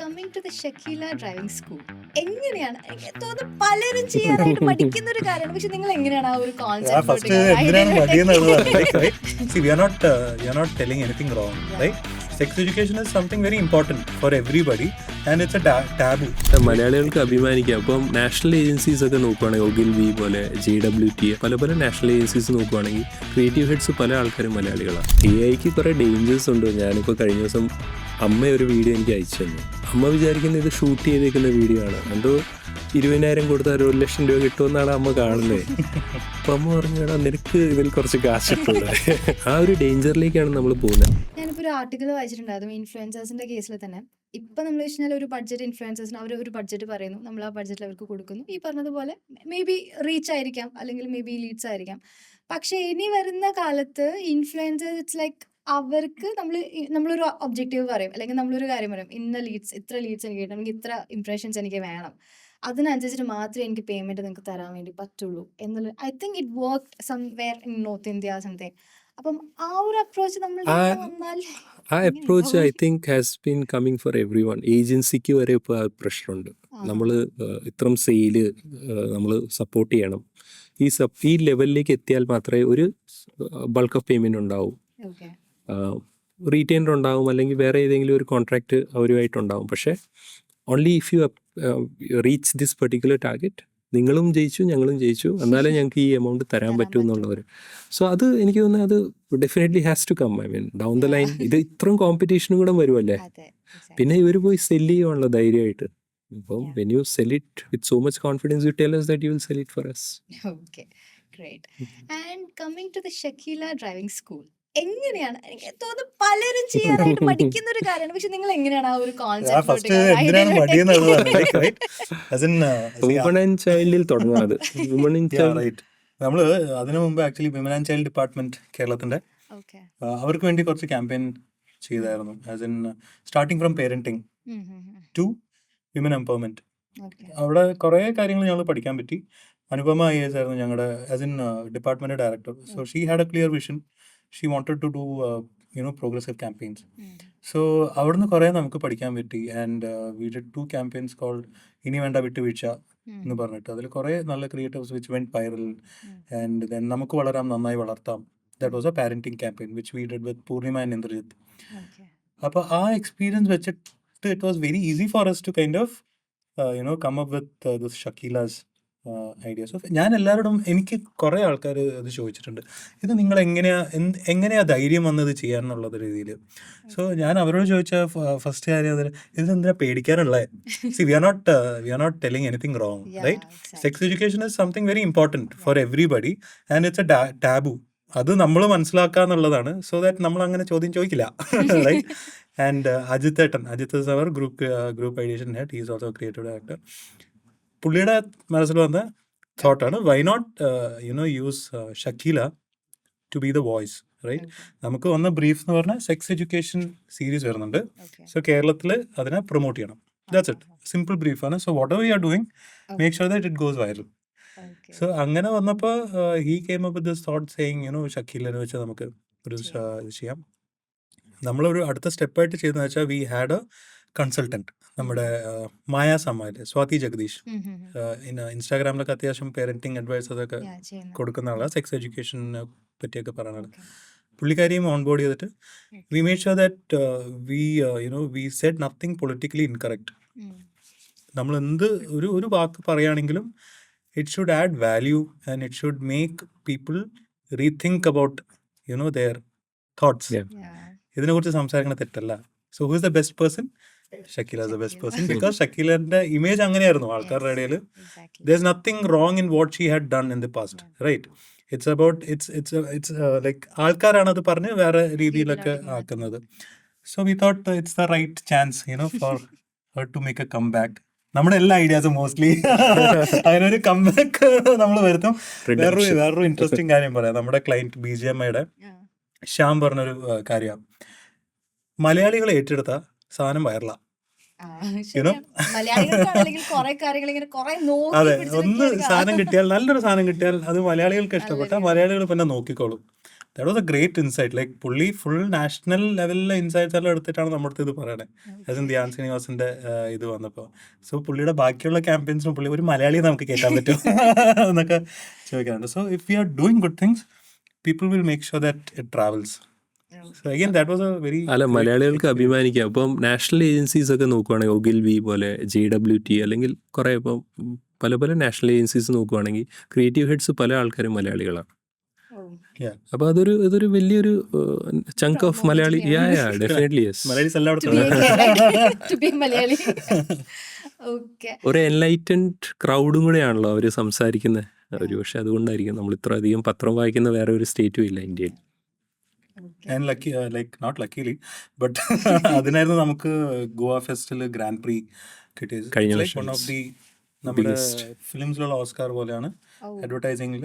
Coming to the Shakeela driving school എങ്ങനെയാണ് എനിക്ക് തോന്നുന്നു പലരും ചെയ്യാനായിട്ട് മടിക്കുന്ന ഒരു കാര്യമാണ്. പക്ഷെ നിങ്ങൾ എങ്ങനെയാണ് ആ ഒരു ഫസ്റ്റ് എന്തിനാണ് മടിയെന്നുള്ളതാണ്. See, we are not telling anything wrong, right? Sex education is something very important for everybody and it's a taboo. മലയാളികൾക്ക് അഭിമാനിക്കാം. അപ്പം നാഷണൽ ഏജൻസീസ് ഒക്കെ നോക്കുവാണെങ്കിൽ ഒഗിൽവി പോലെ JWT പല നാഷണൽ ഏജൻസീസ് നോക്കുവാണെങ്കിൽ ക്രിയേറ്റീവ് ഹെഡ്സ് പല ആൾക്കാരും മലയാളികളാണ്. AI കുറേ ഡേഞ്ചേഴ്സ് ഉണ്ട്. ഞാനിപ്പോൾ കഴിഞ്ഞ ദിവസം അമ്മ ഒരു വീഡിയോ എനിക്ക് അയച്ചു തന്നു. അമ്മ വിചാരിക്കുന്നത് ഇത് ഷൂട്ട് ചെയ്തേക്കുന്ന വീഡിയോ ആണ്. എന്തോ 20,000 കൊടുത്താൽ 1,00,000 രൂപ കിട്ടുമെന്നാണ് അമ്മ കാണുന്നത്. അപ്പം അമ്മ പറഞ്ഞു നിനക്ക് ഇതിൽ കുറച്ച് കാശ് കിട്ടുന്നത്. ആ ഒരു ഡേഞ്ചറിലേക്കാണ് നമ്മൾ പോകുന്നത്. ഞാനിപ്പോൾ ഒരു ആർട്ടിക്കിൾ വായിച്ചിട്ടുണ്ടായിരുന്നു ഇൻഫ്ലുവൻസേഴ്സിന്റെ കേസിൽ തന്നെ. ഇപ്പം നമ്മൾ വെച്ചാൽ ഒരു ബഡ്ജറ്റ് ഇൻഫ്ലുവൻസേഴ്സിന് അവർ ഒരു ബഡ്ജറ്റ് പറയുന്നു, നമ്മൾ ആ ബഡ്ജറ്റിൽ അവർക്ക് കൊടുക്കുന്നു. ഈ പറഞ്ഞതുപോലെ മേ ബി റീച്ച് ആയിരിക്കാം, അല്ലെങ്കിൽ മേ ബി ലീഡ്സ് ആയിരിക്കാം. പക്ഷെ ഇനി വരുന്ന കാലത്ത് ഇൻഫ്ലുവൻസേഴ്സ് ഇറ്റ്സ് ലൈക്ക് അവർക്ക് നമ്മളൊരു ഒബ്ജക്റ്റീവ് പറയും, അല്ലെങ്കിൽ നമ്മളൊരു കാര്യം പറയും, ഇത്ര ലീഡ്സ് എനിക്ക് കിട്ടണം, എനിക്ക് ഇത്ര ഇംപ്രഷൻസ് എനിക്ക് വേണം, അതിനനുസരിച്ചിട്ട് മാത്രമേ എനിക്ക് പേയ്മെന്റ് നിങ്ങൾക്ക് തരാൻ വേണ്ടി പറ്റുള്ളൂ എന്നുള്ള. I think it work somewhere in north India something. അപ്പം ആ ഒരു അപ്രോച്ച് നമ്മൾ വന്നാൽ ആ approach I think has been coming for every one. ഏജൻസിക്ക് വരെ ഇപ്പോൾ ആ പ്രഷറുണ്ട്. നമ്മൾ ഇത്രയും സെയില് നമ്മൾ സപ്പോർട്ട് ചെയ്യണം. ഈ ലെവലിലേക്ക് എത്തിയാൽ മാത്രമേ ഒരു ബൾക്ക് ഓഫ് പേയ്മെൻറ്റ് ഉണ്ടാവും, ഓക്കെ റീറ്റെയിനർ ഉണ്ടാവും, അല്ലെങ്കിൽ വേറെ ഏതെങ്കിലും ഒരു കോൺട്രാക്റ്റ് അവരുമായിട്ടുണ്ടാവും. പക്ഷേ only if you reach this particular target, നിങ്ങളും ജയിച്ചു ഞങ്ങളും ജയിച്ചു, എന്നാലേ ഞങ്ങൾക്ക് ഈ എമൗണ്ട് തരാൻ പറ്റൂ എന്നുള്ളവർ. സോ അത് എനിക്ക് തോന്നുന്നത് അത് definitely has to come. I mean down the line ഇത് ഇത്രയും കോമ്പറ്റീഷനും കൂടെ വരുമല്ലേ, പിന്നെ ഇവർ പോയി സെല് ചെയ്യുവാണല്ലോ ധൈര്യമായിട്ട്. അപ്പം when you sell it with so much confidence you tell us that you will sell it for us. Okay great. And coming to the Shakeela driving school എങ്ങനെയാണ് എനിക്ക് തോന്നുന്നു പലരും ചെയ്യാനായിട്ട് മടിക്കുന്ന ഒരു കാര്യമാണ്. പക്ഷെ നിങ്ങൾ എങ്ങനെയാണ് ആ ഒരു ഫസ്റ്റ് എന്തിനാണ് മടിയെന്നുള്ളതാണ്. വുമൺ ആൻഡ് ചൈൽഡിൽ തുടങ്ങാതെ വുമൺ ഇൻ ചൈൽഡ് നമ്മള് അതിനു മുമ്പ് actually women and child department കേരളത്തിന്റെ അവർക്ക് വേണ്ടി കുറച്ച് ക്യാമ്പയിൻ ചെയ്തായിരുന്നു. As in starting from parenting to women empowerment. അവിടെ കുറെ കാര്യങ്ങൾ ഞങ്ങൾ പഠിക്കാൻ പറ്റി. അനുപമ IAS ആയിരുന്നു ഞങ്ങളുടെ as in department director. So she had A clear vision. She wanted to do progressive campaigns. So അവിടുന്ന് കുറേ നമുക്ക് പഠിക്കാൻ പറ്റി. And we did 2 campaigns called ഇനി വേണ്ട വിട്ടുവീഴ്ച എന്ന് പറഞ്ഞിട്ട്. അതിൽ കുറേ നല്ല creatives which went viral. And then നമുക്ക് വളരാം നന്നായി വളർത്താം. That was a parenting campaign which we did with Purnima and Indrajit. അപ്പോൾ ആ എക്സ്പീരിയൻസ് വെച്ചിട്ട് it was very easy for us to kind of come up with this Shakila's ideas. ഞാൻ എല്ലാവരോടും, എനിക്ക് കുറേ ആൾക്കാർ അത് ചോദിച്ചിട്ടുണ്ട്, ഇത് നിങ്ങൾ എങ്ങനെയാ ധൈര്യം വന്നത് ചെയ്യാന്നുള്ളത് രീതിയിൽ. സോ ഞാൻ അവരോട് ചോദിച്ച ഫസ്റ്റ് കാര്യം അതിൽ ഇതെന്തിനാ പേടിക്കാനുള്ളത്. See, we are not telling anything wrong, right? Sex education is something very important for everybody and it's a taboo. അത് നമ്മൾ മനസ്സിലാക്കാന്നുള്ളതാണ്. സോ ദാറ്റ് നമ്മൾ അങ്ങനെ ചോദ്യം ചോദിക്കില്ല, right? And Ajith is our group ideation head. He is also a creative director. പുള്ളിയുടെ മനസ്സിൽ വന്ന തോട്ടാണ് why not use Shakeela to be the voice, right? നമുക്ക് വന്ന ബ്രീഫ് എന്ന് പറഞ്ഞാൽ സെക്സ് എഡ്യൂക്കേഷൻ സീരീസ് വരുന്നുണ്ട്. സോ കേരളത്തിൽ അതിനെ പ്രൊമോട്ട് ചെയ്യണം. That's it. സിമ്പിൾ ബ്രീഫാണ്. So whatever you are doing make sure that it goes viral. So അങ്ങനെ വന്നപ്പോൾ he came up with this thought saying ഷക്കീലിനെ വെച്ച് നമുക്ക് ഒരു ഇത് ചെയ്യാം. നമ്മളൊരു അടുത്ത സ്റ്റെപ്പായിട്ട് ചെയ്തതെന്ന് വെച്ചാൽ വി ഹാഡ് എ കൺസൾട്ടൻറ്റ്. നമ്മുടെ മായ സമ്മാല് സ്വാതി ജഗദീഷ് ഇൻസ്റ്റാഗ്രാമിലൊക്കെ അത്യാവശ്യം പേരന്റിങ് അഡ്വൈസസ് ഒക്കെ കൊടുക്കുന്ന ആളാണ്. സെക്സ് എഡ്യൂക്കേഷനെ പറ്റിയൊക്കെ പറയുന്നത്. പുള്ളിക്കാരിയും ഓൺ ബോർഡ് ചെയ്തിട്ട് we made sure that we said nothing politically incorrect. നമ്മൾ ഒരു വാക്ക് പറയുകയാണെങ്കിലും it should add value and it should make people rethink about their thoughts. ഇതിനെക്കുറിച്ച് സംസാരിക്കുന്നത് തെറ്റല്ല. So who is the best person? Shakeela is the best person because ഷക്കീലന്റെ image അങ്ങനെയായിരുന്നു ആൾക്കാരുടെ ഇടയിൽ. There's nothing wrong in what she had done in the past, right? It's about it's like ആൾക്കാരാണ് അത് പറഞ്ഞ് വേറെ രീതിയിലൊക്കെ ആക്കുന്നത്. So we thought it's the right chance for her to make a comeback. നമ്മുടെ എല്ലാ ഐഡിയാസും മോസ്റ്റ്ലി അതിനൊരു കംബാക്ക് നമ്മൾ വരുത്തും. വേറൊരു ഇൻട്രസ്റ്റിംഗ് കാര്യം പറയാം. നമ്മുടെ ക്ലയന്റ് BGMIയുടെ ശ്യാം പറഞ്ഞൊരു കാര്യമാണ്, മലയാളികളെ ഏറ്റെടുത്ത സാധനം വൈറലാ. അതെ, ഒന്ന് സാധനം കിട്ടിയാൽ, നല്ലൊരു സാധനം കിട്ടിയാൽ അത് മലയാളികൾക്ക് ഇഷ്ടപ്പെട്ട മലയാളികൾ പിന്നെ നോക്കിക്കോളും. That was A great insight. Like പുള്ളി ഫുൾ നാഷണൽ ലെവലിലെ ഇൻസൈറ്റ്സ് എല്ലാം എടുത്തിട്ടാണ് നമ്മുടെ അടുത്ത് ഇത് പറയണത്. ആസ് ഇൻ ധ്യാൻ ശ്രീനിവാസിന്റെ ഇത് വന്നപ്പോൾ. സോ പുള്ളിയുടെ ബാക്കിയുള്ള ക്യാമ്പയിൻസിനും പുള്ളി ഒരു മലയാളിയെ നമുക്ക് കേൾക്കാൻ പറ്റും എന്നൊക്കെ ചോദിക്കാറുണ്ട്. So if you are doing good things, people will make sure that it travels. So again that was A very അല്ല, മലയാളികൾക്ക് അഭിമാനിക്കാം. അപ്പം നാഷണൽ ഏജൻസീസ് ഒക്കെ നോക്കുവാണെങ്കിൽ ഒഗിൽവി പോലെ JWT അല്ലെങ്കിൽ കുറേ ഇപ്പം പല പല നാഷണൽ ഏജൻസീസ് നോക്കുവാണെങ്കിൽ ക്രിയേറ്റീവ് ഹെഡ്സ് പല ആൾക്കാരും മലയാളികളാണ്. അപ്പോൾ ഇതൊരു വലിയൊരു chunk of Malayali. Definitely yes. Malayalis എല്ലായിടത്തും ഒരു എൻലൈറ്റൻഡ് ക്രൗഡും കൂടെയാണല്ലോ അവർ സംസാരിക്കുന്നത്. ഒരു പക്ഷെ അതുകൊണ്ടായിരിക്കും നമ്മൾ ഇത്ര അധികം പത്രം വായിക്കുന്ന വേറെ ഒരു സ്റ്റേറ്റും ഇല്ല ഇന്ത്യയിൽ. And lucky like not luckily but അതിനായിരുന്നു നമുക്ക് ഗോവ ഫെസ്റ്റിൽ ഗ്രാൻഡ് പ്രീ കിട്ടിയത്. കഴിഞ്ഞ ലൈക്ക് വൺ ഓഫ് ദി നമ്മുടെ ഫിലിംസിലുള്ള ഓസ്കാർ പോലെയാണ് അഡ്വർടൈസിംഗിൽ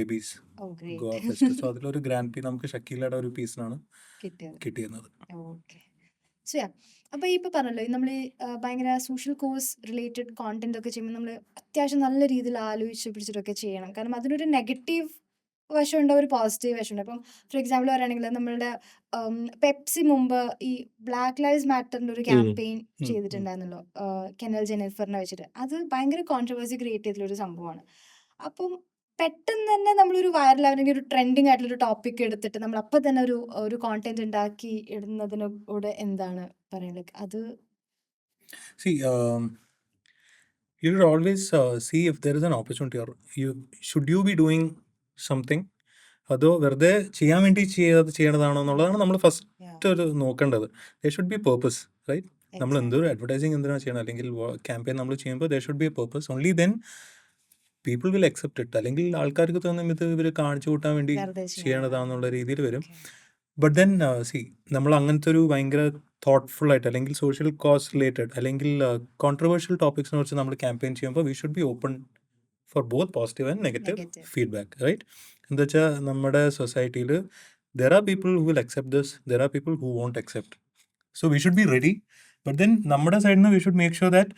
AB's ഗോവ ഫെസ്റ്റ്. സോ അതിലൊരു ഗ്രാൻഡ് പ്രീ നമുക്ക് ഷക്കീലയുടെ ഒരു പീസിനാണ് കിട്ടിയിരുന്നത്. അപ്പോൾ ഇപ്പോൾ പറഞ്ഞല്ലോ നമ്മൾ ഭയങ്കര സോഷ്യൽ കോസ് റിലേറ്റഡ് കോണ്ടന്റ് ഒക്കെ ചെയ്യുമ്പോൾ നമ്മൾ അത്യാവശ്യം നല്ല രീതിയിൽ ആലോചിച്ച് പിടിച്ചിട്ടൊക്കെ ചെയ്യണം. കാരണം അതിനൊരു നെഗറ്റീവ് വശമുണ്ട്, ഒരു പോസിറ്റീവ് വശമുണ്ട്. അപ്പം ഫോർ എക്സാമ്പിൾ പറയുകയാണെങ്കിൽ നമ്മളുടെ പെപ്സി മുമ്പ് ഈ ബ്ലാക്ക് ലൈവ്സ് മാറ്ററിന്റെ ഒരു ക്യാമ്പയിൻ ചെയ്തിട്ടുണ്ടായിരുന്നല്ലോ, കെനൽ ജെന്നിഫറിനെ വെച്ചിട്ട്. അത് ഭയങ്കര കോൺട്രവേഴ്സി ക്രിയേറ്റ് ചെയ്തിട്ടുള്ളൊരു സംഭവമാണ്. അപ്പം പെട്ടെന്ന് തന്നെ നമ്മളൊരു വൈറൽ ആവണമെങ്കിൽ ഒരു ട്രെൻഡിങ് ആയിട്ടുള്ളൊരു ടോപ്പിക് എടുത്തിട്ട് നമ്മൾ അപ്പം തന്നെ ഒരു കോണ്ടന്റ് ഉണ്ടാക്കി ഇടുന്നതിനോട് എന്താണ് പറയുന്നത്? അത് See, you should always see if there is an opportunity or should you be doing something, അതോ വെറുതെ ചെയ്യാൻ വേണ്ടി ചെയ്യണതാണോ എന്നുള്ളതാണ് നമ്മൾ ഫസ്റ്റ് ഒരു നോക്കേണ്ടത്. There should be purpose, right? നമ്മൾ എന്തൊരു അഡ്വർടൈസിങ് എന്തിനാണ് ചെയ്യണം അല്ലെങ്കിൽ ക്യാമ്പയിൻ നമ്മൾ ചെയ്യുമ്പോൾ there should be a purpose. Only then people will accept it. അല്ലെങ്കിൽ ആൾക്കാർക്ക് തോന്നും ഇത് ഇവർ കാണിച്ചു കൂട്ടാൻ വേണ്ടി ചെയ്യണതാന്നുള്ള രീതിയിൽ വരും. ബട്ട് ദെൻ നമ്മൾ അങ്ങനത്തെ ഒരു ഭയങ്കര thoughtful ആയിട്ട് അല്ലെങ്കിൽ സോഷ്യൽ കോസ് റിലേറ്റഡ് അല്ലെങ്കിൽ കോൺട്രവേഴ്ഷ്യൽ ടോപ്പിക്സിനെ കുറിച്ച് നമ്മൾ ക്യാമ്പയിൻ ചെയ്യുമ്പോൾ we should be open for both positive and negative feedback, right? എന്താ വെച്ചാൽ നമ്മുടെ സൊസൈറ്റിയിൽ there are people who will accept this, there are people who won't accept. So we should be ready. But then നമ്മുടെ സൈഡിൽ നിന്ന് we should make sure that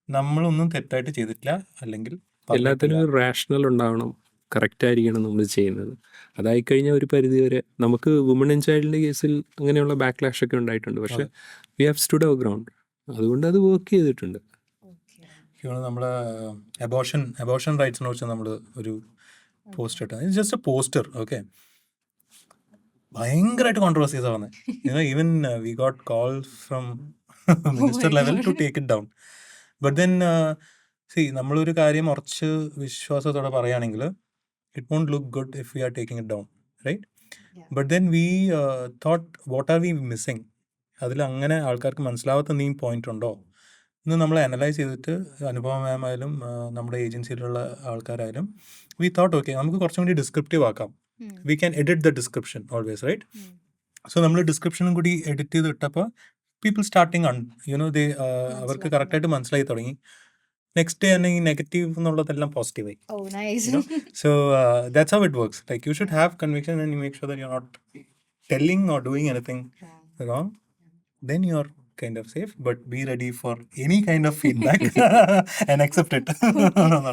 നമ്മളൊന്നും തെറ്റായിട്ട് ചെയ്തിട്ടില്ല. അല്ലെങ്കിൽ എല്ലാത്തിനും ഒരു റാഷണൽ ഉണ്ടാവണം, കറക്റ്റായിരിക്കണം നമ്മൾ ചെയ്യുന്നത്. അതായിക്കഴിഞ്ഞാൽ ഒരു പരിധി വരെ നമുക്ക് വുമൺ ആൻഡ് ചൈൽഡിൻ്റെ കേസിൽ അങ്ങനെയുള്ള ബാക്ക്ലാഷ് ഒക്കെ ഉണ്ടായിട്ടുണ്ട്. പക്ഷേ we have stood our ground. അതുകൊണ്ട് അത് വർക്ക് ചെയ്തിട്ടുണ്ട്. നമ്മളെ അബോർഷൻ റൈറ്റ്സിനെ കുറിച്ച് നമ്മൾ ഒരു പോസ്റ്റ് ഇട്ടത്. It's just A poster, okay? ഭയങ്കരമായിട്ട് കോൺട്രവേഴ്സീസ് ആണ്. Even we got call from minister level two take it down. But then നമ്മളൊരു കാര്യം ഉറച്ച് വിശ്വാസത്തോടെ പറയുകയാണെങ്കിൽ it won't look good if we are taking it down, right? But then we thought, what are we missing? അതിൽ അങ്ങനെ ആൾക്കാർക്ക് മനസ്സിലാവാത്ത എന്തെങ്കിലും പോയിന്റ് ഉണ്ടോ എന്ന് നമ്മൾ അനലൈസ് ചെയ്തിട്ട് അനുപമ മാം ആയാലും നമ്മുടെ ഏജൻസിയിലുള്ള ആൾക്കാരായാലും വി തോട്ട് ഓക്കെ നമുക്ക് കുറച്ചും കൂടി ഡിസ്ക്രിപ്റ്റീവ് ആക്കാം. We can edit the description always, right? So നമ്മൾ ഡിസ്ക്രിപ്ഷനും കൂടി എഡിറ്റ് ചെയ്ത് ഇട്ടപ്പോൾ പീപ്പിൾ സ്റ്റാർട്ടിങ് അവർക്ക് കറക്റ്റായിട്ട് മനസ്സിലായി തുടങ്ങി. നെക്സ്റ്റ് ഡേ തന്നെ ഈ നെഗറ്റീവ് എന്നുള്ളതെല്ലാം പോസിറ്റീവായി. So that's how it works. Like you should have conviction and you make sure that you are not telling or doing anything wrong, then you are kind of safe, but be ready for any kind of feedback and accept it.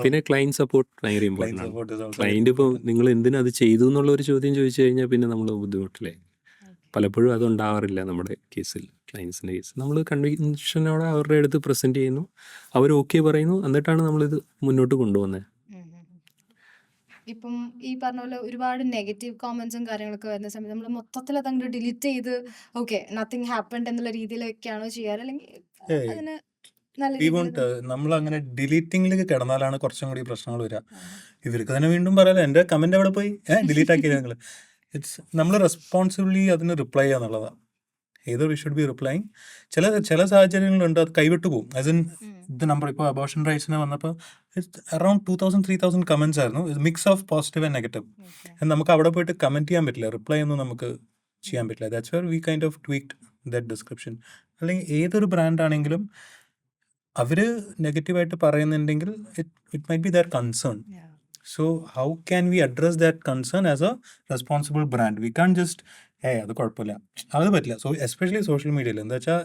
പിന്നെ client support ഭയങ്കര important ആണ്. Client ഇപ്പോൾ നിങ്ങൾ എന്തിനാ അത് ചെയ്തു എന്നുള്ള ഒരു ചോദ്യം ചോദിച്ചു കഴിഞ്ഞാൽ പിന്നെ നമ്മൾ ബുദ്ധിമുട്ടില്ലേ. പലപ്പോഴും അതുണ്ടാവാറില്ല നമ്മുടെ കേസിൽ, ക്ലയൻസിൻ്റെ കേസിൽ. നമ്മൾ കൺവിക്ഷനോടെ അവരുടെ അടുത്ത് പ്രസൻറ്റ് ചെയ്യുന്നു, അവർ ഓക്കെ പറയുന്നു, എന്നിട്ടാണ് നമ്മളിത് മുന്നോട്ട് കൊണ്ടുപോകുന്നത്. ഇപ്പം ഈ പറഞ്ഞ പോലെ ഒരുപാട് നെഗറ്റീവ് കോമന്റ്സും കാര്യങ്ങളൊക്കെ വരുന്ന സമയത്ത് നമ്മൾ മൊത്തത്തിൽ അതങ്ങോട്ട് ഡിലീറ്റ് ചെയ്ത് ഓക്കെ നത്തിങ് ഹാപ്പൻഡ് എന്നുള്ള രീതിയിലൊക്കെയാണോ ചെയ്യാറ്? അല്ലെങ്കിൽ അതിന് നമ്മൾ അങ്ങനെ ഡിലീറ്റിംഗിലേക്ക് കിടന്നാലാണ് കുറച്ചും കൂടി പ്രശ്നങ്ങൾ വരിക. ഇവർക്ക് തന്നെ വീണ്ടും പറയാലോ എൻ്റെ കമന്റ് എവിടെ പോയി, ഡിലീറ്റ് ആക്കിയത് നിങ്ങൾ. നമ്മൾ റെസ്പോൺസിബിളി അതിന് റിപ്ലൈ ചെയ്യുക എന്നുള്ളതാണ്. ഏതോ വി ഷുഡ് ബി റിപ്ലൈങ്. ചില സാഹചര്യങ്ങളുണ്ട് അത് കൈവിട്ടു പോകും. ആസ് ഇൻ ഇത് നമ്പർ ഇപ്പോൾ അബോർഷൻ റൈറ്റ്സിന് വന്നപ്പോൾ അറൌണ്ട് 2000-3000 കമന്റ്സ് ആയിരുന്നു. Mix of positive and negative. നമുക്ക് അവിടെ പോയിട്ട് കമന്റ് ചെയ്യാൻ പറ്റില്ല, റിപ്ലൈ ഒന്നും നമുക്ക് ചെയ്യാൻ പറ്റില്ല. That's where we kind of tweaked that description. അല്ലെങ്കിൽ ഏതൊരു ബ്രാൻഡ് ആണെങ്കിലും അവർ നെഗറ്റീവായിട്ട് പറയുന്നുണ്ടെങ്കിൽ it might be their concern. So how can we address that concern as a responsible brand? We can't just അത് കുഴപ്പമില്ല, അത് പറ്റില്ല. സോ എസ്പെഷ്യലി സോഷ്യൽ മീഡിയയിൽ എന്താ വെച്ചാൽ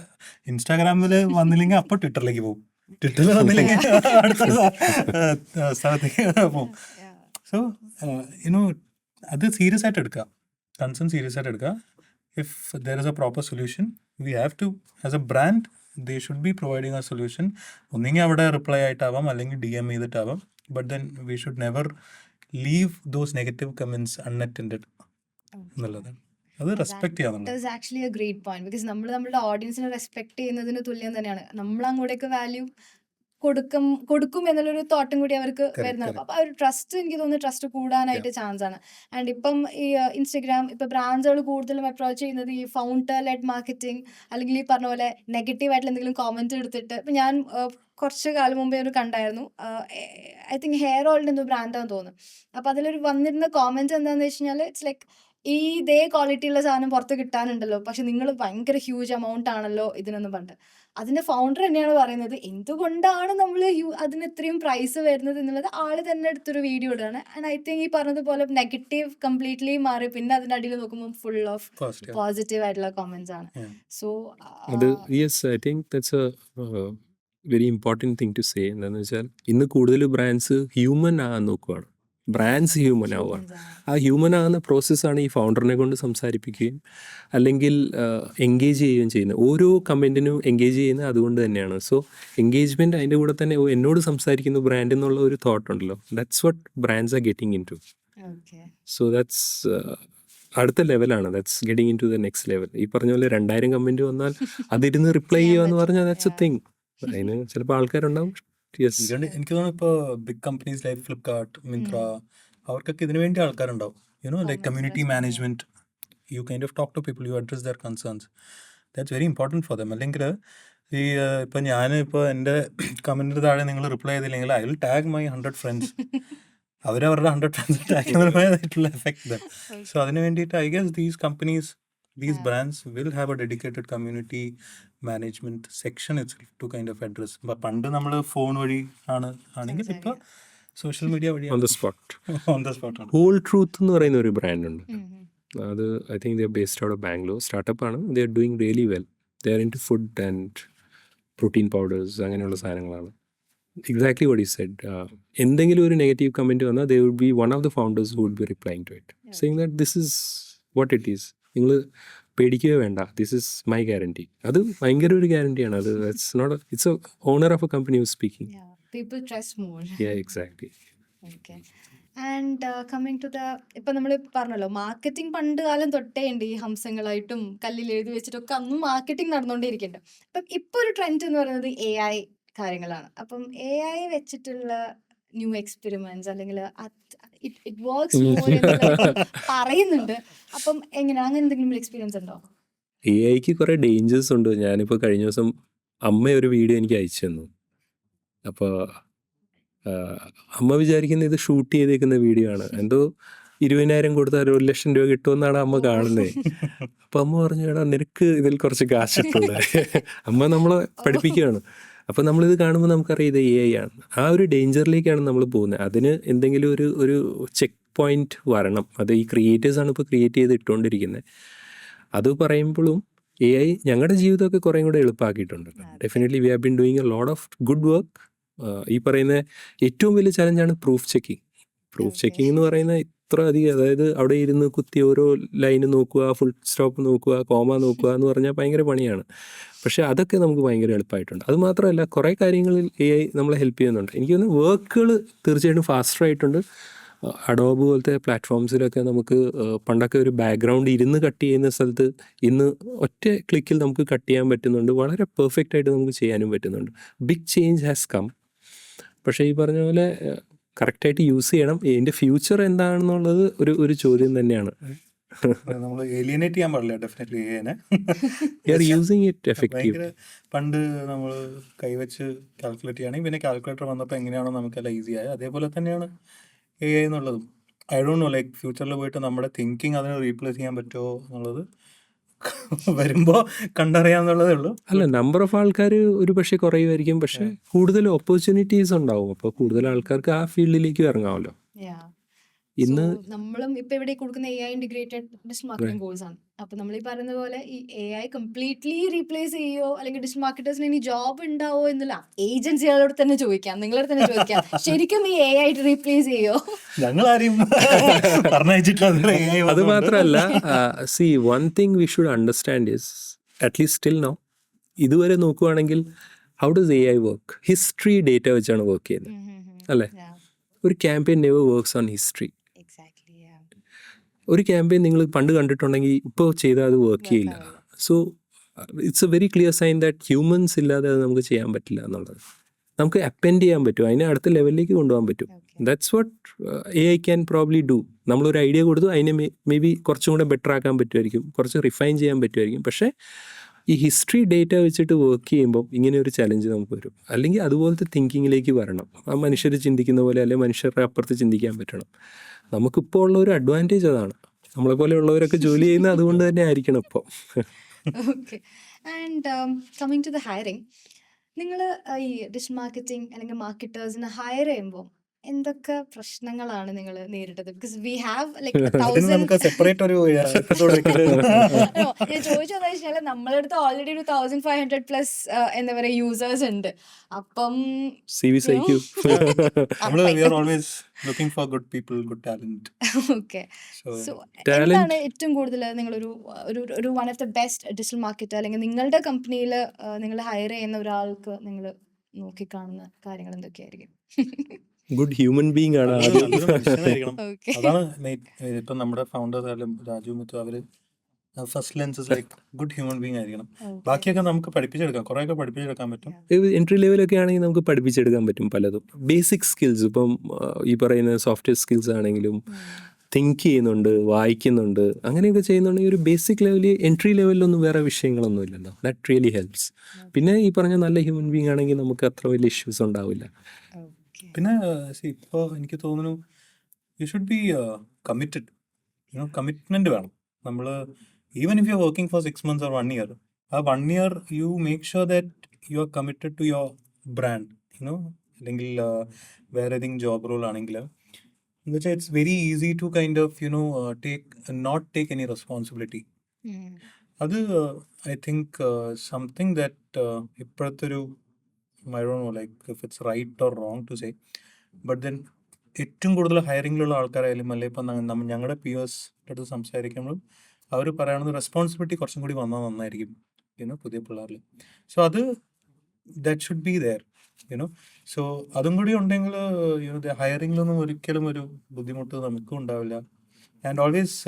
ഇൻസ്റ്റാഗ്രാമിൽ വന്നില്ലെങ്കിൽ അപ്പോൾ ട്വിറ്ററിലേക്ക് പോകും, ട്വിറ്ററിൽ വന്നില്ലെങ്കിൽ അടുത്ത സ്ഥലത്തേക്ക് പോകും. സോ അത് സീരിയസ് ആയിട്ട് എടുക്കുക. കൺസേൺ സീരിയസ് ആയിട്ട് എടുക്കുക. If there is a proper solution we have to as a brand they should be providing a solution. ഒന്നെങ്കിൽ അവിടെ റിപ്ലൈ ആയിട്ടാവാം അല്ലെങ്കിൽ DM ചെയ്തിട്ടാവാം. But then we should never leave those negative comments unattended എന്നുള്ളതാണ്. അത് respect ചെയ്യാന്നുള്ളത്. That is actually a great point. Because നമ്മൾ നമ്മുടെ ഓഡിയൻസിനെ റെസ്പെക്ട് ചെയ്യുന്നതിന് തുല്യം തന്നെയാണ് നമ്മൾ അങ്ങോട്ടേക്ക് വാല്യൂ കൊടുക്കും എന്നുള്ളൊരു തോട്ടും കൂടി അവർക്ക് വരുന്നത്. അപ്പൊ ആ ഒരു ട്രസ്റ്റ്, എനിക്ക് തോന്നുന്നു ട്രസ്റ്റ് കൂടാനായിട്ട് ചാൻസ് ആണ്. ആൻഡ് ഇപ്പം ഈ ഇൻസ്റ്റഗ്രാം ഇപ്പൊ ബ്രാൻഡുകൾ കൂടുതലും അപ്രോച്ച് ചെയ്യുന്നത് ഈ ഫൗണ്ടർ ലെഡ് മാർക്കറ്റിംഗ്, അല്ലെങ്കിൽ ഈ പറഞ്ഞ പോലെ നെഗറ്റീവ് ആയിട്ടുള്ള എന്തെങ്കിലും കോമന്റ് എടുത്തിട്ട്. ഇപ്പൊ ഞാൻ കുറച്ച് കാലം മുമ്പേ ഒരു കണ്ടായിരുന്നു, ഐ തിങ്ക് ഹെയർ ഓയിലിന്റെ എന്തോ ബ്രാൻഡാന്ന് തോന്നുന്നു. അപ്പൊ അതിലൊരു വന്നിരുന്ന കോമന്റ് എന്താന്ന് വെച്ച് കഴിഞ്ഞാൽ ഇറ്റ്സ് ലൈക്ക് ഇതേ ക്വാളിറ്റി ഉള്ള സാധനം പുറത്ത് കിട്ടാനുണ്ടല്ലോ, പക്ഷെ നിങ്ങൾ ഭയങ്കര ഹ്യൂജ് എമൗണ്ട് ആണല്ലോ ഇതിനൊന്നും പറഞ്ഞിട്ട്. അതിന്റെ ഫൗണ്ടർ തന്നെയാണ് പറയുന്നത് എന്തുകൊണ്ടാണ് നമ്മൾ അതിന് ഇത്രയും പ്രൈസ് വരുന്നത് എന്നുള്ളത് ആള് തന്നെ എടുത്തൊരു വീഡിയോ ഇടാണ്. ആൻഡ് ഐ തിങ്ക് ഈ പറഞ്ഞതുപോലെ നെഗറ്റീവ് കംപ്ലീറ്റ്ലി മാറി, പിന്നെ അതിന്റെ അടിയിൽ നോക്കുമ്പോൾ ഫുൾ ഓഫ് പോസിറ്റീവ് ആയിട്ടുള്ള കോമന്റ്സ് ആണ്. So yes, I think that's a very important thing to say. എന്താണെന്ന് വെച്ചാൽ ഇന്ന് കൂടുതൽ ബ്രാൻഡ്സ് ഹ്യൂമൻ ആകാൻ നോക്കുവാണ്. ബ്രാൻഡ്സ് ഹ്യൂമൻ ആവുകയാണ്. ആ ഹ്യൂമൻ ആകുന്ന പ്രോസസ്സാണ് ഈ ഫൗണ്ടറിനെ കൊണ്ട് സംസാരിപ്പിക്കുകയും അല്ലെങ്കിൽ എൻഗേജ് ചെയ്യുകയും ചെയ്യുന്നത്. ഓരോ കമൻറ്റിനും എൻഗേജ് ചെയ്യുന്നത് അതുകൊണ്ട് തന്നെയാണ്. സോ എൻഗേജ്മെൻറ്റ് അതിൻ്റെ കൂടെ തന്നെ എന്നോട് സംസാരിക്കുന്ന ബ്രാൻഡ് എന്നുള്ള ഒരു തോട്ട് ഉണ്ടല്ലോ, that's what brands are getting into. So that's അടുത്ത ലെവലാണ്. That's getting into the next level. ഈ പറഞ്ഞ പോലെ 2000 കമൻറ്റ് വന്നാൽ അതിരുന്ന് റിപ്ലൈ ചെയ്യുക എന്ന് പറഞ്ഞാൽ ദാറ്റ്സ് എ തിങ്. അതിന് ചിലപ്പോൾ ആൾക്കാരുണ്ടാവും. എനിക്ക് തോന്നുന്നു ഇപ്പോൾ big companies like Flipkart, Myntra, അവർക്കൊക്കെ ഇതിനു വേണ്ടി ആൾക്കാരുണ്ടാവും. Like community management, you kind of talk to people, you address their concerns. That's very important for them. അല്ലെങ്കിൽ ഈ ഇപ്പം ഞാനിപ്പോൾ എൻ്റെ കമൻറ്റിന് താഴെ നിങ്ങൾ റിപ്ലൈ ചെയ്തില്ലെങ്കിൽ I will tag my 100 friends. അവരവരുടെ 100 ഫ്രണ്ട്സ് ടാഗ് ചെയ്യുന്നതായിട്ടുള്ള എഫക്ട്. സോ അതിന് വേണ്ടിയിട്ട് I guess these companies, these brands will have a dedicated community management section itself to kind of address. പണ്ട് നമ്മൾ ഫോൺ വഴി ആണെങ്കിൽ ഇപ്പോൾ സോഷ്യൽ മീഡിയ വഴി ഓൺ ദ സ്പോട്ട് ആണ്. ഹോൾ ട്രൂത്ത് എന്ന് പറയുന്ന ഒരു ബ്രാൻഡ് ഉണ്ട്. അത് I think they are based out of Bangalore. സ്റ്റാർട്ടപ്പാണ്. They are doing really well. They are into food and protein powders, അങ്ങനെയുള്ള സാധനങ്ങളാണ്. Exactly what you said. എന്തെങ്കിലും ഒരു നെഗറ്റീവ് കമൻറ്റ് വന്നാൽ they would be one of the founders who would be replying to it, saying that this is what it is. നിങ്ങൾ പേടിക്കുകയോ വേണ്ട, this is my guarantee. അത് ഭയങ്കര ഒരു ഗ്യാരണ്ടിയാണ്. അത് it's not, it's a owner of a company who speaking. People trust more. Yeah, exactly. Okay. And coming to the, ഇപ്പം നമ്മൾ പറഞ്ഞല്ലോ മാർക്കറ്റിംഗ് പണ്ട് കാലം തൊട്ടേ ഉണ്ട്. ഈ ഹംസങ്ങളായിട്ടും കല്ലിൽ എഴുതി വെച്ചിട്ടൊക്കെ അന്നും മാർക്കറ്റിംഗ് നടന്നുകൊണ്ടേയിരിക്കുന്നുണ്ട്. അപ്പം ഇപ്പോൾ ഒരു ട്രെൻഡ് എന്ന് പറയുന്നത് AI കാര്യങ്ങളാണ്. അപ്പം AI വെച്ചിട്ടുള്ള ന്യൂ എക്സ്പെരിമെന്റ്സ് അല്ലെങ്കിൽ ഇറ്റ് വർക്ക്സ് പറയുന്നുണ്ട്. അപ്പം എങ്ങനെ, അങ്ങനെ എന്തെങ്കിലും എക്സ്പീരിയൻസ് ഉണ്ടോ? AI കുറേ ഡേഞ്ചേഴ്സ് ഉണ്ട്. ഞാനിപ്പോൾ കഴിഞ്ഞ ദിവസം അമ്മ ഒരു വീഡിയോ എനിക്ക് അയച്ചു തന്നു. അപ്പോൾ അമ്മ വിചാരിക്കുന്നത് ഇത് ഷൂട്ട് ചെയ്തേക്കുന്ന വീഡിയോ ആണ്. എന്തോ 20,000 കൊടുത്താൽ 1,00,000 രൂപ കിട്ടുമെന്നാണ് അമ്മ കാണുന്നത്. അപ്പോൾ അമ്മ പറഞ്ഞു, എടാ നിനക്ക് ഇതിൽ കുറച്ച് കാശ് കിട്ടുന്നത്. അമ്മ നമ്മളെ പഠിപ്പിക്കുകയാണ്. അപ്പോൾ നമ്മളിത് കാണുമ്പോൾ നമുക്കറിയാം ഇത് AI ആണ്. ആ ഒരു ഡേഞ്ചറിലേക്കാണ് നമ്മൾ പോകുന്നത്. അതിന് എന്തെങ്കിലും ഒരു ചെക്ക് പോയിന്റ് വരണം. അത് ഈ ക്രിയേറ്റേഴ്സാണ് ഇപ്പോൾ ക്രിയേറ്റ് ചെയ്ത് ഇട്ടുകൊണ്ടിരിക്കുന്നത്. അത് പറയുമ്പോഴും AI ഞങ്ങളുടെ ജീവിതമൊക്കെ കുറേ കൂടെ എളുപ്പമാക്കിയിട്ടുണ്ട്. Definitely we have been doing a lot of good work. ഈ പറയുന്ന ഏറ്റവും വലിയ ചലഞ്ചാണ് പ്രൂഫ് ചെക്കിങ്. പ്രൂഫ് ചെക്കിംഗ് എന്ന് പറയുന്നത് ഇത്ര അധികം, അതായത് അവിടെ ഇരുന്ന് കുത്തി ഓരോ ലൈന് നോക്കുക, ഫുൾ സ്റ്റോപ്പ് നോക്കുക, കോമ നോക്കുക എന്ന് പറഞ്ഞാൽ ഭയങ്കര പണിയാണ്. പക്ഷേ അതൊക്കെ നമുക്ക് ഭയങ്കര എളുപ്പമായിട്ടുണ്ട്. അത് മാത്രമല്ല കുറേ കാര്യങ്ങളിൽ AI നമ്മളെ ഹെൽപ്പ് ചെയ്യുന്നുണ്ട്. എനിക്ക് തോന്നുന്നു വർക്കുകൾ തീർച്ചയായിട്ടും ഫാസ്റ്റർ ആയിട്ടുണ്ട്. അഡോബ് പോലത്തെ പ്ലാറ്റ്ഫോംസിലൊക്കെ നമുക്ക് പണ്ടൊക്കെ ഒരു ബാക്ക്ഗ്രൗണ്ട് ഇരുന്ന് കട്ട് ചെയ്യുന്ന സ്ഥലത്ത് ഇന്ന് ഒറ്റ ക്ലിക്കിൽ നമുക്ക് കട്ട് ചെയ്യാൻ പറ്റുന്നുണ്ട്. വളരെ പെർഫെക്റ്റ് ആയിട്ട് നമുക്ക് ചെയ്യാനും പറ്റുന്നുണ്ട്. Big change has come. പക്ഷേ ഈ പറഞ്ഞ പോലെ കറക്റ്റായിട്ട് യൂസ് ചെയ്യണം. ഇതിൻ്റെ ഫ്യൂച്ചർ എന്താണെന്നുള്ളത് ഒരു ചോദ്യം തന്നെയാണ്. നമ്മൾ ഏലിയനേറ്റ് ചെയ്യാൻ പാടില്ല ഡെഫിനറ്റ്ലി AI-നെ. Using it effective. ഭയങ്കര പണ്ട് നമ്മൾ കൈവച്ച് കാൽക്കുലേറ്റ് ചെയ്യുകയാണെങ്കിൽ പിന്നെ കാൽക്കുലേറ്റർ വന്നപ്പോൾ എങ്ങനെയാണോ നമുക്കെല്ലാം ഈസി ആയത്, അതേപോലെ തന്നെയാണ് AI എന്നുള്ളതും. ഐ ഡോണ്ട് നോ ലൈക്ക് ഫ്യൂച്ചറിൽ പോയിട്ട് നമ്മുടെ തിങ്കിങ് അതിനെ റീപ്ലേസ് ചെയ്യാൻ പറ്റുമോ എന്നുള്ളത് വരുമ്പോൾ കണ്ടറിയാന്നുള്ളതേ ഉള്ളൂ. അല്ല, നമ്പർ ഓഫ് ആൾക്കാർ ഒരു പക്ഷേ കുറയുമായിരിക്കും, പക്ഷെ കൂടുതൽ ഓപ്പർച്യൂണിറ്റീസ് ഉണ്ടാവും. അപ്പോൾ കൂടുതൽ ആൾക്കാർക്ക് ആ ഫീൽഡിലേക്ക് ഇറങ്ങാമല്ലോ. ഇന്ന് നമ്മളും ഇപ്പൊ ഇവിടെ കൊടുക്കുന്ന AI integrated digital marketing course ആണ്. അപ്പൊ നമ്മൾ ഈ പറയുന്ന പോലെ ഈ AI കംപ്ലീറ്റ്ലി റീപ്ലേസ് ചെയ്യോ അല്ലെങ്കിൽ ഡിജിറ്റൽ മാർക്കറ്റേഴ്സിന് ഇനി ജോബ് ഉണ്ടാവോ എന്നുള്ള ഏജൻസികളോട് തന്നെ ചോദിക്കാം, നിങ്ങളോട് തന്നെ ചോദിക്കാം. ശരിക്കും ഈ AI ആയിട്ട് റീപ്ലേസ് ചെയ്യോ? ഞങ്ങൾ ആരെയും പറഞ്ഞയച്ചിട്ടില്ല. അത് മാത്രമല്ല, see one thing we should understand is at least still no ഇതുവരെ നോക്കുവാണെങ്കിൽ how does AI work? History data വെച്ചാണ് വർക്ക് ചെയ്യുന്നത്, അല്ലേ? ഒരു campaign never works on history. ഒരു ക്യാമ്പയിൻ നിങ്ങൾ പണ്ട് കണ്ടിട്ടുണ്ടെങ്കിൽ ഇപ്പോൾ ചെയ്താൽ അത് വർക്ക് ചെയ്യില്ല. So it's a very clear sign that humans ഇല്ലാതെ അത് നമുക്ക് ചെയ്യാൻ പറ്റില്ല എന്നുള്ളത്. നമുക്ക് അപ്പെൻഡ് ചെയ്യാൻ പറ്റും, അതിനെ അടുത്ത ലെവലിലേക്ക് കൊണ്ടുപോകാൻ പറ്റും. That's what AI can probably do. നമ്മളൊരു ഐഡിയ കൊടുത്തു, അതിനെ മേ ബി കുറച്ചും കൂടെ ബെറ്റർ ആക്കാൻ പറ്റുമായിരിക്കും, കുറച്ച് റിഫൈൻ ചെയ്യാൻ പറ്റുമായിരിക്കും. പക്ഷേ ഈ ഹിസ്റ്ററി ഡേറ്റ വെച്ചിട്ട് വർക്ക് ചെയ്യുമ്പോൾ ഇങ്ങനെ ഒരു ചലഞ്ച് നമുക്ക് വരും. അല്ലെങ്കിൽ അതുപോലത്തെ തിങ്കിങ്ങിലേക്ക് വരണം. ആ മനുഷ്യർ ചിന്തിക്കുന്ന പോലെ അല്ലെങ്കിൽ മനുഷ്യരുടെ അപ്പുറത്ത് ചിന്തിക്കാൻ പറ്റണം. നമുക്കിപ്പോൾ ഉള്ള ഒരു അഡ്വാൻറ്റേജ് അതാണ്. നമ്മളെ പോലെ ഉള്ളവരൊക്കെ ജോലി ചെയ്യുന്നത് അതുകൊണ്ട് തന്നെ ആയിരിക്കണം ഇപ്പോൾ. Okay. And coming to the hiring, നിങ്ങൾ ഈ ഡിജിറ്റൽ മാർക്കറ്റിംഗ് അല്ലെങ്കിൽ മാർക്കറ്റേഴ്സിനെ ഹയർ ചെയ്യുമ്പോൾ എന്തൊക്കെ പ്രശ്നങ്ങളാണ് നിങ്ങൾ നേരിട്ടത്? ബിക്കോസ് വി ഹാവ് ലൈക്ക് നമുക്ക് സെപ്പറേറ്റ് ഒരു എപ്പിസോഡ് ഞാൻ ചോദിച്ചതെന്ന് വെച്ചാൽ നമ്മളെ അടുത്ത് ഓൾറെഡി ഒരു 1500+ എന്താ പറയുക യൂസേഴ്സ് ഉണ്ട്. അപ്പം CV സൈക്യൂ. we are always looking for good people, good talent. Okay. So so Talent. എന്താണ് ഏറ്റവും കൂടുതൽ നിങ്ങളൊരു ഒരു one of the best digital marketer അല്ലെങ്കിൽ നിങ്ങളുടെ കമ്പനിയിൽ നിങ്ങൾ ഹയർ ചെയ്യുന്ന ഒരാൾക്ക് നിങ്ങൾ നോക്കിക്കാണുന്ന കാര്യങ്ങൾ എന്തൊക്കെയായിരിക്കും? ഗുഡ് ഹ്യൂമൻ ബീങ് ആണ് ആദ്യം. നല്ലൊരു മനുഷ്യനായിരിക്കണം. ഓക്കെ. അതാണ് ഇപ്പൊ നമ്മുടെ ഫൗണ്ടേഴ്സ് ആയാലും രാജു മുത്തു അവര് first lenses like good human being ആയിരിക്കണം. ബാക്കിയൊക്കെ നമുക്ക് പഠിപ്പിച്ചെടുക്കാം, കുറെയൊക്കെ പഠിപ്പിച്ചെടുക്കാൻ പറ്റും. എൻട്രി ലെവലൊക്കെ ആണെങ്കിൽ നമുക്ക് പഠിപ്പിച്ചെടുക്കാൻ പറ്റും പലതും. ബേസിക് സ്കിൽസ്, ഇപ്പം ഈ പറയുന്ന സോഫ്റ്റ്വെയർ സ്കിൽസ് ആണെങ്കിലും തിങ്ക് ചെയ്യുന്നുണ്ട്, വായിക്കുന്നുണ്ട്, അങ്ങനെയൊക്കെ ചെയ്യുന്നുണ്ടെങ്കിൽ ഒരു ബേസിക് ലെവലിൽ എൻട്രി ലെവലിലൊന്നും വേറെ വിഷയങ്ങളൊന്നും ഇല്ലല്ലോ. That really helps. പിന്നെ ഈ പറഞ്ഞ നല്ല ഹ്യൂമൻ ബീങ് ആണെങ്കിൽ നമുക്ക് അത്ര വലിയ ഇഷ്യൂസ് ഉണ്ടാവില്ല. പിന്നെ ഇപ്പോൾ എനിക്ക് തോന്നുന്നു you should be committed. Commitment വേണം. നമ്മൾ even if you are working for 6 months or 1 year, ആ 1 year you make sure that you are committed to your brand. അല്ലെങ്കിൽ വേറെ ഏതെങ്കിലും ജോബ് റോൾ ആണെങ്കിൽ എന്ന് വെച്ചാൽ it's very easy to kind of not take any responsibility. അത് I think something that ഇപ്പോഴത്തെ ഒരു I don't know like if it's right or wrong to say, but then ഏറ്റവും കൂടുതൽ ഹയറിങ്ങിലുള്ള ആൾക്കാരായാലും അല്ലെ ഇപ്പം ഞങ്ങളുടെ പിയേഴ്സ് അടുത്ത് സംസാരിക്കുമ്പോഴും അവർ പറയുന്നത് റെസ്പോൺസിബിലിറ്റി കുറച്ചും കൂടി വന്നാൽ നന്നായിരിക്കും പുതിയ പിള്ളേരിൽ. സോ അത് that should be there. So അതും കൂടി ഉണ്ടെങ്കിൽ ഹയറിങ്ങിലൊന്നും ഒരിക്കലും ഒരു ബുദ്ധിമുട്ട് നമുക്കും ഉണ്ടാവില്ല. ആൻഡ് ഓൾവേസ്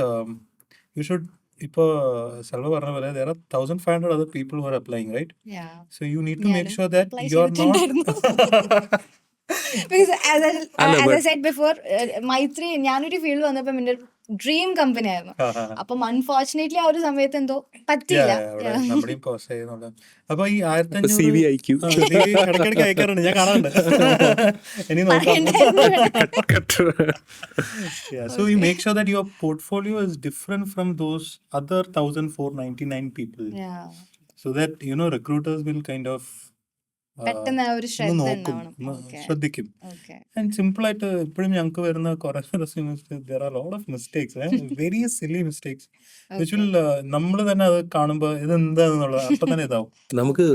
യു ഷുഡ്, ഇപ്പോൾ സെൽവ പറഞ്ഞ പോലെ there are 1500 other people who are applying, right? Yeah. So you need to make sure that apply you are not because as I but- said before, മൈത്രി ഞാനൊരു ഫീൽഡ് വന്നപ്പോൾ എൻ്റെ dream company ആയിരുന്നു. അപ്പം unfortunately ആ ഒരു സമയത്ത് എന്തോ പറ്റില്ല. നമ്മുടെയും പോസ് ചെയ്യുന്നുണ്ട്. അപ്പൊ ഈ CV അയക്കൂ. ഇടയ്ക്കിടയ്ക്ക് അയക്കാറുണ്ട്, ഞാൻ കാണാറുണ്ട്. ഇനി നോക്കാം. So you make sure that your portfolio is different from those other 1499 people, Yeah. so that recruiters will kind of പെട്ടെന്ന് ആ ഒരു ഒന്ന് ശ്രദ്ധ നോക്കും, ഉണ്ടാവണം. ഒന്ന് Okay. ശ്രദ്ധിക്കും. Okay. ആൻഡ് സിമ്പിൾ ആയിട്ട് ഇപ്പോഴും ഞങ്ങൾക്ക് വരുന്ന കുറെ there are a lot of mistakes, very silly mistakes which will നമ്മൾ തന്നെ അത് കാണുമ്പോൾ ഇത് എന്താന്നുള്ളത് അപ്പൊ തന്നെ ഇതാവും. നമുക്ക്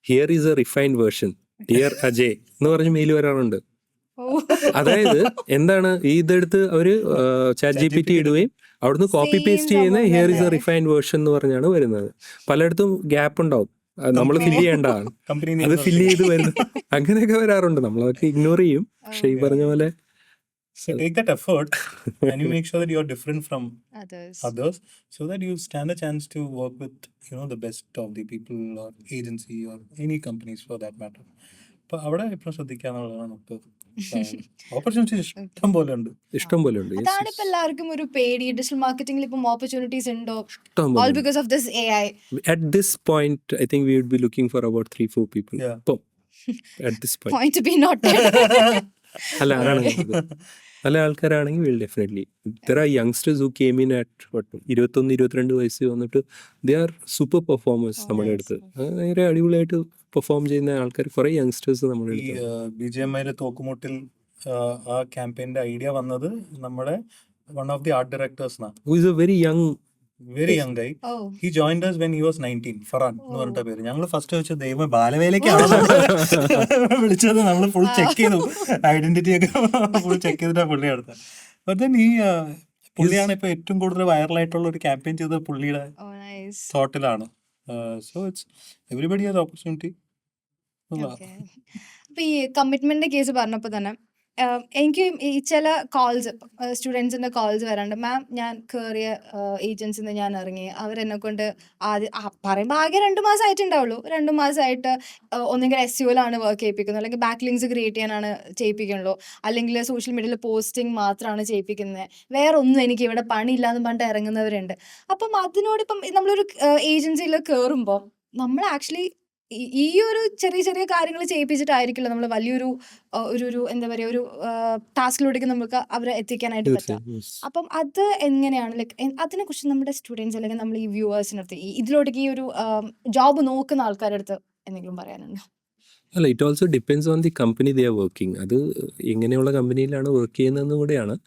here is A refined version, dear Ajay എന്ന് പറഞ്ഞ് മെയിൽ വരാറുണ്ട്. അതായത് എന്താണ്, ഇതെടുത്ത് അവര് ChatGPT ഇടുകയും അവിടുന്ന് കോപ്പി Same പേസ്റ്റ് ചെയ്യുന്ന സംഭവം ഹിയർ ഈസ് എ തന്നെ. റിഫൈൻഡ് വേർഷൻ എന്ന് പറഞ്ഞാണ് വരുന്നത്. പലയിടത്തും ഗ്യാപ്പ് ഉണ്ടാവും, നമ്മൾ ഫില്ല് ചെയ്യേണ്ടതാണ്, കമ്പനി അത് ഫില്ല് ചെയ്ത് വരുന്നത്. അങ്ങനെയൊക്കെ വരാറുണ്ട്, നമ്മളതൊക്കെ ഇഗ്നോർ ചെയ്യും. പക്ഷെ ഈ പറഞ്ഞ പോലെ So take that effort and you make sure that you are different from others, so that you stand a chance to work with the best of the people or agency or any companies for that matter. അപ്പൊ അവിടെ എപ്പോഴും ശ്രദ്ധിക്കാന്നുള്ളതാണ്. നമുക്ക് opportunities ഇഷ്ടം പോലെ ഉണ്ട്. ഇഷ്ടം പോലെ ഉണ്ട്. അതാണ് ഇപ്പൊ എല്ലാവർക്കും ഒരു പേടി. ഡിജിറ്റൽ മാർക്കറ്റിംഗിൽ ഇപ്പം ഓപ്പർച്യൂണിറ്റീസ് ഉണ്ടോ? ഇഷ്ടം All പോലെ. because of this AI. At this point, I think we would be looking for about 3-4 people. Yeah. ഇപ്പം at this point. Point to be noted. അല്ല ആണെങ്കിൽ നല്ല ആൾക്കാരാണെങ്കിൽ will definitely. There are youngsters who came in at 21-22 വയസ്സ് വന്നിട്ട് they are super performers നമ്മുടെ അടുത്ത്. ഭയങ്കര അടിപൊളിയായിട്ട് പെർഫോം ചെയ്യുന്ന ആൾക്കാർ കുറെ യങ്സ്റ്റേഴ്സ് നമ്മുടെ ഈ അടുത്ത്. BGMI തോക്കുമുട്ടിൽ ആ ക്യാമ്പയിൻ്റെ ഐഡിയ വന്നത് നമ്മുടെ വൺ ഓഫ് ദി ആർട്ട് ഡയറക്ടേഴ്സിനാണ്. Who is a very young. Very young guy. Uh he joined us when he was 19. Farhan എന്ന് ഓ പറഞ്ഞിട്ട പേര്. ഞങ്ങൾ ഫസ്റ്റ് വെച്ച ദൈവം ബാലവേലയ്ക്കാണ് വിളിച്ചത്. നമ്മൾ ഫുൾ ചെക്ക് ചെയ്തു, ഐഡന്റിറ്റി ഒക്കെ ഫുൾ ചെക്ക് ചെയ്തിട്ടാണ് പുള്ളി എടുത്തത്. ബട്ട് ദെൻ ഈ പുള്ളിയാണ് ഇപ്പൊ ഏറ്റവും കൂടുതൽ വൈറലായിട്ടുള്ള ഒരു ക്യാമ്പയിൻ ചെയ്തത് പുള്ളിയുടെ ഓ നൈസ്. തോട്ടിലാണ്. So it's everybody has opportunity. Okay. അപ്പൊ ഈ കമ്മിറ്റ്മെന്റിന്റെ കേസ് പറഞ്ഞപ്പോ തന്നെ എനിക്ക് ഈ ചില കോൾസ് സ്റ്റുഡൻസിന്റെ കോൾസ് വരാണ്ട്, മാം ഞാൻ കയറിയ ഏജൻസിൽ നിന്ന് ഞാൻ ഇറങ്ങി, അവരെന്നെ കൊണ്ട് ആദ്യം പറയുമ്പോൾ ആകെ 2 മാസം ആയിട്ടുണ്ടാവുള്ളൂ. 2 മാസമായിട്ട് ഒന്നെങ്കിൽ SEOയിലാണ് വർക്ക് ചെയ്യിപ്പിക്കുന്നത്, അല്ലെങ്കിൽ ബാക്ക് ലിങ്ക്സ് ക്രിയേറ്റ് ചെയ്യാനാണ് ചെയ്യിപ്പിക്കണല്ലോ, അല്ലെങ്കിൽ സോഷ്യൽ മീഡിയയിൽ പോസ്റ്റിംഗ് മാത്രമാണ് ചെയ്യിപ്പിക്കുന്നത്, വേറെ ഒന്നും എനിക്ക് ഇവിടെ പണിയില്ലാന്ന് പറഞ്ഞിട്ട് ഇറങ്ങുന്നവരുണ്ട്. അപ്പം അതിനോട് ഇപ്പം നമ്മളൊരു ഏജൻസിയിൽ കയറുമ്പോൾ നമ്മൾ ആക്ച്വലി ഈ ഒരു ചെറിയ ചെറിയ കാര്യങ്ങൾ ചെയ്യിപ്പിച്ചിട്ടായിരിക്കില്ല നമ്മൾ വലിയൊരു ഒരു എന്താ പറയുക ഒരു ടാസ്കിലൂടെയൊക്കെ നമുക്ക് അവരെ എത്തിക്കാനായിട്ട് പറ്റുക. തീർച്ചയായും. Yes. അപ്പം അത് എങ്ങനെയാണ് ലൈക്ക് അതിനെക്കുറിച്ച് നമ്മുടെ സ്റ്റുഡൻസ് അല്ലെങ്കിൽ നമ്മൾ ഈ വ്യൂവേഴ്സിനടുത്ത് ഇതിലോട്ടേക്ക് ഈ ഒരു ജോബ് നോക്കുന്ന ആൾക്കാരുടെ അടുത്ത് എന്തെങ്കിലും പറയാനുണ്ടോ? അല്ല, it also depends on the company they are working. അത് എങ്ങനെയുള്ള കമ്പനിയിലാണ് വർക്ക് ചെയ്യുന്നതെന്നും കൂടെയാണ്.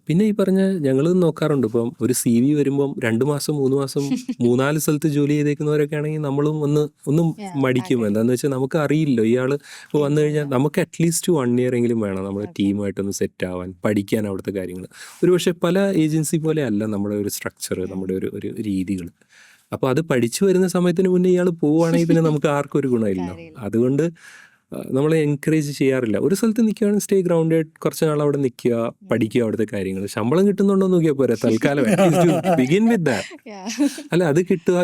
പിന്നെ ഈ പറഞ്ഞ ഞങ്ങൾ നോക്കാറുണ്ട്. ഇപ്പം ഒരു CV വരുമ്പം 2 മാസം 3 മാസം 3-4 സ്ഥലത്ത് ജോലി ചെയ്തേക്കുന്നവരൊക്കെ ആണെങ്കിൽ നമ്മളും ഒന്നും മടിക്കും. agree. എന്താണെന്ന് വെച്ചാൽ നമുക്ക് അറിയില്ലോ ഇയാൾ ഇപ്പോൾ വന്നു കഴിഞ്ഞാൽ നമുക്ക് അറ്റ്ലീസ്റ്റ് 1 year എങ്കിലും വേണം നമ്മുടെ Okay. ടീമായിട്ടൊന്ന് സെറ്റ് ആവാൻ, പഠിക്കാൻ അവിടുത്തെ കാര്യങ്ങൾ. ഒരു പക്ഷേ പല ഏജൻസി പോലെ അല്ല നമ്മുടെ ഒരു സ്ട്രക്ചർ, നമ്മുടെ ഒരു രീതികൾ. അപ്പോൾ അത് പഠിച്ചു വരുന്ന സമയത്തിന് മുന്നേ ഇയാൾ പോവുകയാണെങ്കിൽ പിന്നെ നമുക്ക് ആർക്കും ഒരു ഗുണമില്ലല്ലോ. കാര്യമില്ല. അതുകൊണ്ട് നമ്മളെ എൻകറേജ് ചെയ്യാറില്ല. ഒരു സ്ഥലത്ത് നിൽക്കുകയാണെങ്കിൽ സ്റ്റേ ഗ്രൗണ്ടഡ്, കുറച്ച് നാൾ അവിടെ നിൽക്കുക, പഠിക്കുക അവിടുത്തെ കാര്യങ്ങൾ. ശമ്പളം കിട്ടുന്നുണ്ടോ എന്ന് നോക്കിയാൽ പോരാ തൽക്കാലം, ബിഗിൻ വിത്ത് ദാറ്റ്. Yeah. അല്ല, അത് കിട്ടുക,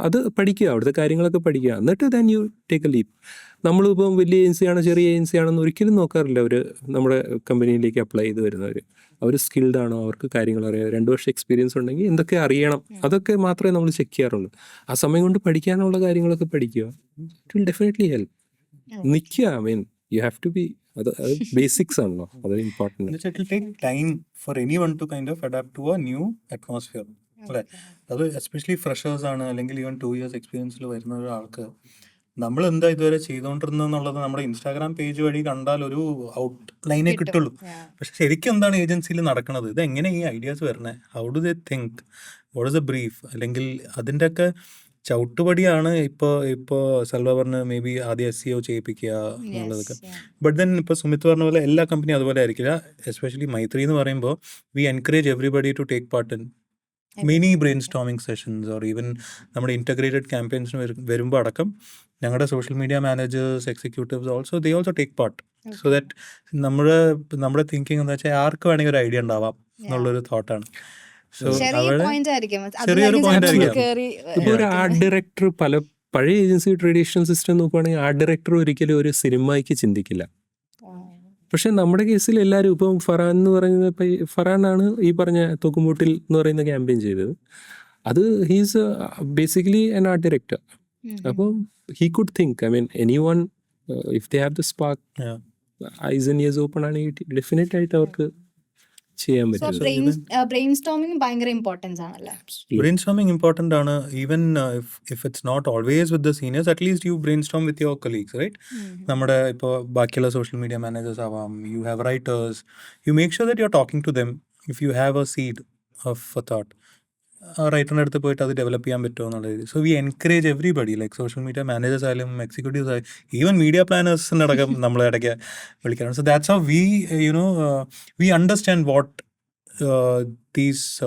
അത് പഠിക്കുക, അവിടുത്തെ കാര്യങ്ങളൊക്കെ പഠിക്കുക, എന്നിട്ട് then you take A leap. നമ്മളിപ്പം വലിയ ഏജൻസിയാണോ ചെറിയ ഏജൻസിയാണെന്ന് ഒരിക്കലും നോക്കാറില്ല. അവർ നമ്മുടെ കമ്പനിയിലേക്ക് അപ്ലൈ ചെയ്ത് വരുന്നവർ അവർ സ്കിൽഡ് ആണോ, അവർക്ക് കാര്യങ്ങൾ അറിയാം, 2 വർഷം എക്സ്പീരിയൻസ് ഉണ്ടെങ്കിൽ എന്തൊക്കെ അറിയണം, അതൊക്കെ മാത്രമേ നമ്മൾ ചെക്ക് ചെയ്യാറുള്ളൂ. ആ സമയം കൊണ്ട് പഠിക്കാനുള്ള കാര്യങ്ങളൊക്കെ പഠിക്കുക. It will definitely help. നിൽക്കുക, I mean you have to be, അത് ബേസിക്സ് ആണല്ലോ, അത് important. It will take time for anyone to kind of adapt to a new atmosphere. അല്ലേ? അത് എസ്പെഷ്യലി ഫ്രഷേഴ്സ് ആണ്, അല്ലെങ്കിൽ ഈവൻ 2 years എക്സ്പീരിയൻസിൽ വരുന്ന ഒരാൾക്ക് നമ്മൾ എന്താ ഇതുവരെ ചെയ്തുകൊണ്ടിരുന്നെന്നുള്ളത് നമ്മുടെ ഇൻസ്റ്റാഗ്രാം പേജ് വഴി കണ്ടാൽ ഒരു ഔട്ട് ലൈനേ കിട്ടും. കിട്ടുള്ളൂ. Yeah. പക്ഷെ ശരിക്കും എന്താണ് ഏജൻസിയിൽ നടക്കുന്നത്, ഇത് എങ്ങനെ ഈ ഐഡിയാസ് വരണേ, how do they think, what is A brief, അല്ലെങ്കിൽ അതിൻ്റെയൊക്കെ ചവിട്ടുപടിയാണ് ഇപ്പോൾ സെൽവ പറഞ്ഞ് മേ ബി ആദ്യം SEO ചെയ്യിപ്പിക്കുക എന്നുള്ളതൊക്കെ. Yes. Yeah. ബട്ട് ദെൻ ഇപ്പോൾ സുമിത് പറഞ്ഞ പോലെ എല്ലാ കമ്പനിയും അതുപോലെ ആയിരിക്കില്ല. എസ്പെഷ്യലി മൈത്രി എന്ന് പറയുമ്പോൾ we encourage everybody to take part in mini brainstorming sessions or even നമ്മുടെ ഇൻറ്റഗ്രേറ്റഡ് ക്യാമ്പയിൻസിന് വരുമ്പോൾ അടക്കം ഞങ്ങളുടെ social media managers, executives also they also take part. So that നമ്മുടെ തിങ്കിങ് എന്ന് വെച്ചാൽ ആർക്ക് വേണമെങ്കിൽ ഒരു ഐഡിയ ഉണ്ടാവാം എന്നുള്ളൊരു തോട്ടാണ്. സോ ചെറിയ പോയിന്റ് ആയിരിക്കും അത്. ചെറിയൊരു അതിലായിരിക്കും point നമ്മൾ ആയിരിക്കാം. കേറി ഇപ്പോൾ ഒരു ആർട്ട് ഡയറക്ടർ, പഴയ ഏജൻസി ട്രഡീഷണൽ സിസ്റ്റം നോക്കുകയാണെങ്കിൽ ആർട്ട് ഡയറക്ടർ ഒരിക്കലും ഒരു സിനിമയ്ക്ക് ചിന്തിക്കില്ല. പക്ഷെ നമ്മുടെ കേസിൽ എല്ലാവരും ഇപ്പം ഫറാൻ എന്ന് പറയുന്നത്, ഇപ്പം ഫറാനാണ് ഈ പറഞ്ഞ തോക്കുംപൂട്ടിൽ എന്ന് പറയുന്ന ക്യാമ്പയിൻ ചെയ്തത്. അത് he's basically an art director. അപ്പോൾ he could think, I mean anyone if they have the spark, Yeah. Eyes and ears open ആണെങ്കിൽ ഡെഫിനറ്റ് ആയിട്ട് അവർക്ക് ചെയ്യാൻ സോ പറ്റും. ബ്രെയിൻ സ്റ്റോമിങ് ഭയങ്കര ഇമ്പോർട്ടൻസ് ആണല്ലേ? ബ്രെയിൻ സ്റ്റോമിങ് ഇമ്പോർട്ടൻ്റ് ആണ്. Even if it's not always with the seniors, at least you brainstorm with your colleagues, right? നമ്മുടെ ഇപ്പോൾ ബാക്കിയുള്ള സോഷ്യൽ മീഡിയ മാനേജേഴ്സ് ആവാം, you have writers, U make sure that you are talking to them. If you have a seed of a thought, ആ റൈറ്ററിൻ്റെ അടുത്ത് പോയിട്ട് അത് develop ചെയ്യാൻ പറ്റുമോ എന്നുള്ളത്. So we encourage everybody, like social media managers ആയാലും എക്സിക്യൂട്ടീവ്സ് ആയാലും ഈവൻ മീഡിയ പ്ലാനേഴ്സിൻ്റെ അടക്കം നമ്മൾ ഇടയ്ക്ക് വിളിക്കാറുണ്ട്. So that's how we understand what these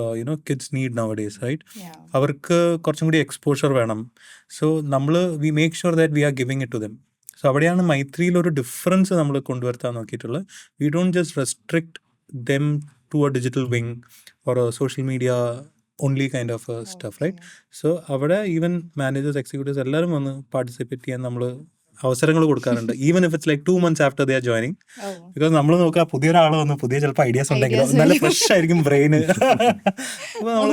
kids need nowadays, right? Yeah. അവർക്ക് കുറച്ചും കൂടി എക്സ്പോഷർ വേണം. സോ നമ്മൾ we make sure that we are giving it to them. So അവിടെയാണ് മൈത്രിയിൽ ഒരു ഡിഫറൻസ് നമ്മൾ കൊണ്ടുവരുത്താൻ നോക്കിയിട്ടുള്ളത്. We don't just restrict them to a digital wing or social media only kind of stuff, right? So അവിടെ even managers, executives എല്ലാവരും വന്ന് participate ചെയ്യാൻ നമ്മൾ അവസരങ്ങൾ കൊടുക്കാറുണ്ട്. Even if it's like 2 months after they are joining. Because നമ്മൾ നോക്കുക പുതിയൊരാൾ വന്ന് പുതിയ ചിലപ്പോൾ ഐഡിയാസ് ഉണ്ടെങ്കിലും നല്ല ഫ്രഷ് ആയിരിക്കും ബ്രെയിന്. അപ്പോൾ നമ്മൾ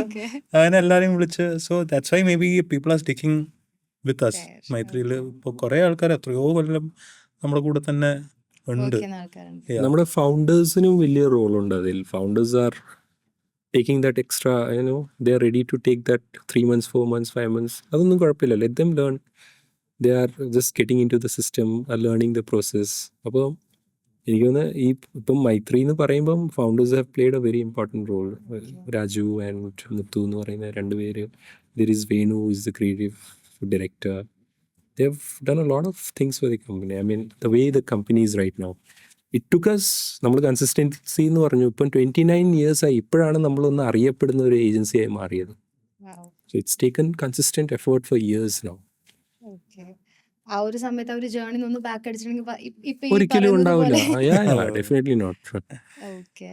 അങ്ങനെ എല്ലാവരെയും വിളിച്ച്, so that's why maybe people are sticking with us. മൈത്രിയിൽ ഇപ്പോൾ കുറേ ആൾക്കാർ എത്രയോ കൊല്ലം നമ്മുടെ കൂടെ തന്നെ ഉണ്ട്. നമ്മുടെ ഫൗണ്ടേഴ്സിനും വലിയ റോളുണ്ട് അതിൽ. Founders are taking that extra, they are ready to take that 3 months 4 months 5 months. അതൊന്നും കുഴപ്പമില്ല. Let them learn. They are just getting into the system, are learning the process. അപ്പോൾ എനിക്ക് തോന്നുന്നു ഈ ഇപ്പം മൈത്രി എന്ന് പറയുമ്പം founders have played a very important role. Raju and Muthu എന്ന് പറയുന്ന രണ്ടുപേര്. There is Venu is the creative director. They have done a lot of things for the company. I mean, the way the company is right now. It took us, നമ്മൾ consistency എന്ന് പറഞ്ഞു, ഇപ്പം 29 years ആയി, ഇപ്പോഴാണ് നമ്മളൊന്ന് അറിയപ്പെടുന്ന ഒരു ഏജൻസിയായി മാറിയത്. So it's taken consistent effort for years now. Okay. ആ ഒരു സമയത്ത് അവർ ജേർണി ഒന്ന് ബാക്ക് അടിച്ചിട്ടുണ്ടെങ്കിൽ ഇപ്പൊ ഈ ഒരിക്കലും പറയുന്നത് ഉണ്ടാവില്ല. പോലെ ഡെഫിനറ്റ്ലി നോട്ട്. ഓക്കെ.